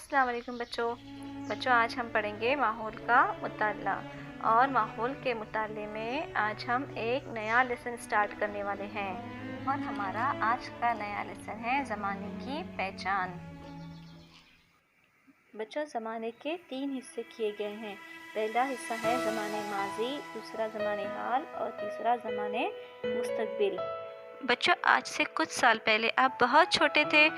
अस्सलाम वालेकुम बच्चों आज हम पढ़ेंगे माहौल का मुताला। और माहौल के मुताले में आज हम एक नया लेसन स्टार्ट करने वाले हैं और हमारा आज का नया लेसन है ज़माने की पहचान। बच्चों, ज़माने के 3 हिस्से किए गए हैं। पहला हिस्सा है ज़माने माजी, दूसरा ज़माने हाल और तीसरा ज़माने मुस्तकबिल। बच्चों, आज से कुछ साल पहले आप बहुत छोटे थे,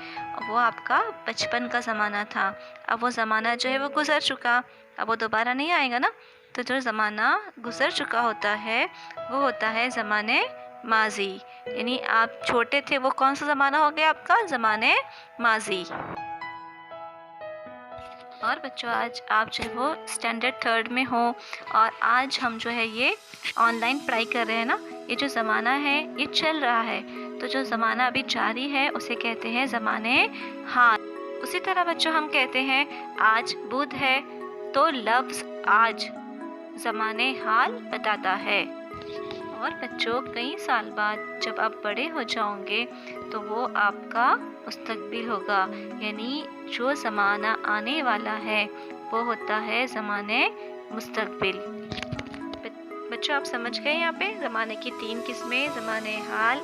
वो आपका बचपन का ज़माना था। अब वो ज़माना जो है वो गुज़र चुका, अब वो दोबारा नहीं आएगा ना। तो जो ज़माना गुज़र चुका होता है वो होता है ज़माने माजी, यानी आप छोटे थे, वो कौन सा ज़माना हो गया आपका? ज़माने माजी। और बच्चों, आज आप जो है वो स्टैंडर्ड 3 में हो और आज हम जो है ये ऑनलाइन पढ़ाई कर रहे हैं ना। ये जो ज़माना है ये चल रहा है, तो जो ज़माना अभी जारी है उसे कहते हैं ज़माने हाल। उसी तरह बच्चों हम कहते हैं आज बुध है, तो लफ्ज़ आज ज़माने हाल बताता है। और बच्चों, कई साल बाद जब आप बड़े हो जाओगे तो वो आपका मुस्तकबिल होगा, यानी जो ज़माना आने वाला है वो होता है ज़माने मुस्तकबिल। बच्चों, आप समझ गए यहाँ पे ज़माने की 3 किस्में, ज़माने हाल,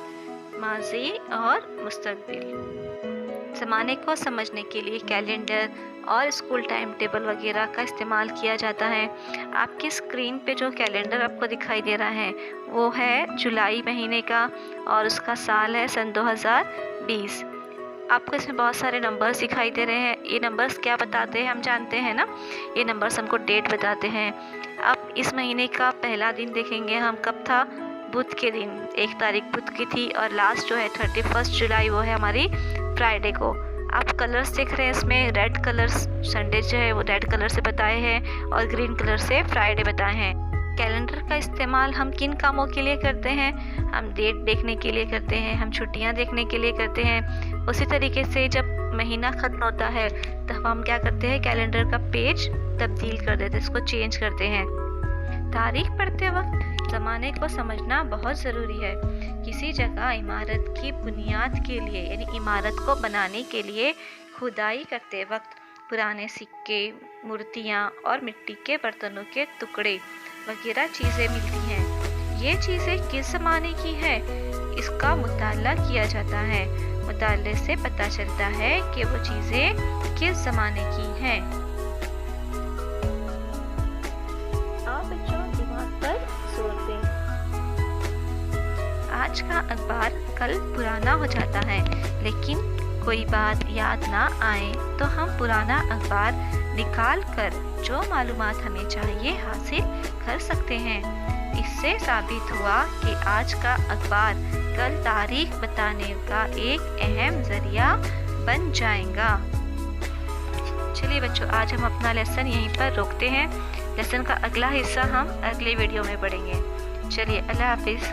माजी और मुस्तकबिल। ज़माने को समझने के लिए कैलेंडर और स्कूल टाइम टेबल वगैरह का इस्तेमाल किया जाता है। आपकी स्क्रीन पे जो कैलेंडर आपको दिखाई दे रहा है वो है जुलाई महीने का और उसका साल है सन 2020। आपको इसमें बहुत सारे नंबर्स दिखाई दे रहे हैं। ये नंबर्स क्या बताते हैं हम जानते हैं ना। ये नंबर्स हमको डेट बताते हैं। अब इस महीने का पहला दिन देखेंगे हम, कब था? बुध के दिन, 1 तारीख बुध की थी और लास्ट जो है 31 जुलाई वो है हमारी फ्राइडे को। आप कलर्स देख रहे हैं, इसमें रेड कलर्स संडे जो है वो रेड कलर से बताए हैं और ग्रीन कलर से फ्राइडे बताए हैं। कैलेंडर का इस्तेमाल हम किन कामों के लिए करते हैं? हम डेट देखने के लिए करते हैं, हम छुट्टियां देखने के लिए करते हैं। उसी तरीके से जब महीना ख़त्म होता है तब हम क्या करते हैं? कैलेंडर का पेज तब्दील कर देते हैं, इसको चेंज करते हैं। तारीख पढ़ते वक्त ज़माने को समझना बहुत ज़रूरी है। किसी जगह इमारत की बुनियाद के लिए, यानी इमारत को बनाने के लिए खुदाई करते वक्त पुराने सिक्के, मूर्तियाँ और मिट्टी के बर्तनों के टुकड़े वगैरह चीज़ें मिलती हैं। ये चीज़ें किस ज़माने की है, इसका मुताला किया जाता है। मुताले से पता चलता है कि वो चीज़ें किस ज़माने की हैं। आप बच्चों दिमाग पर जोर दें। आज का अखबार कल पुराना हो जाता है, लेकिन कोई बात याद ना आए तो हम पुराना अखबार निकाल कर जो मालूमात हमें चाहिए हासिल कर सकते हैं। इससे साबित हुआ कि आज का अखबार कल तारीख बताने का एक अहम जरिया बन जाएगा। चलिए बच्चों, आज हम अपना लेसन यहीं पर रोकते हैं। लेसन का अगला हिस्सा हम अगले वीडियो में पढ़ेंगे। चलिए, अल्लाह हाफिज़।